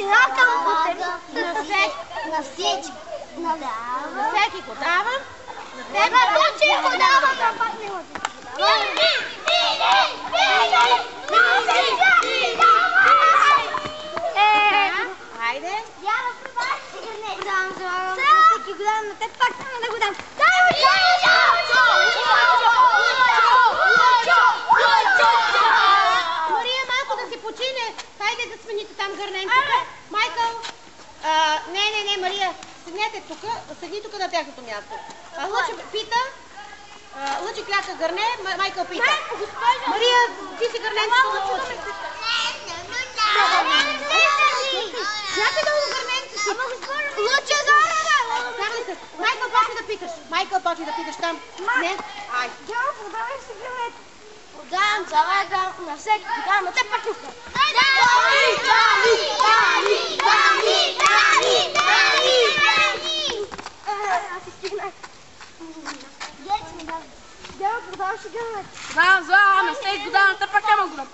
Широка употреба. На всички. На всеки го давам. На тебе точи го давам. На пак не го Хайде. Я да прибавя цигарет. Го давам. Всеки го давам, на теб пак няма да го дам. Мария, малко да се почине. Хайде да смените там гърненцата. Майкъл. Не, Мария. Седнете тук. Седни тук на тяхното място. Лъчи пита. Лъчи кляка гърне. Майкъл пита. Мария, ти си гърненцето. Някъде долу гърненцето си. Лъча горе. Майкъл, почни да питаш там. Не? Айде. Гео, продавай си гърнето. Продавам цялата на всеки. Продавам на теб пътюка. Аз си стигнах. Гео, продаваш си гърнето. Продавам, на всеки го давам на теб пак няма го дам.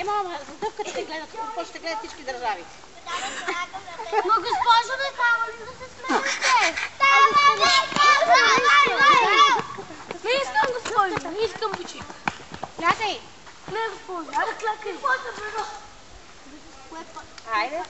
Мама, задъвката се гледат, какво ще гледат всички държави. Но госпожо, не трябва ли да се смеете? Не искам, госпожо, не искам бучи. Клякай. Не, госпожо, айде клякай. Айде.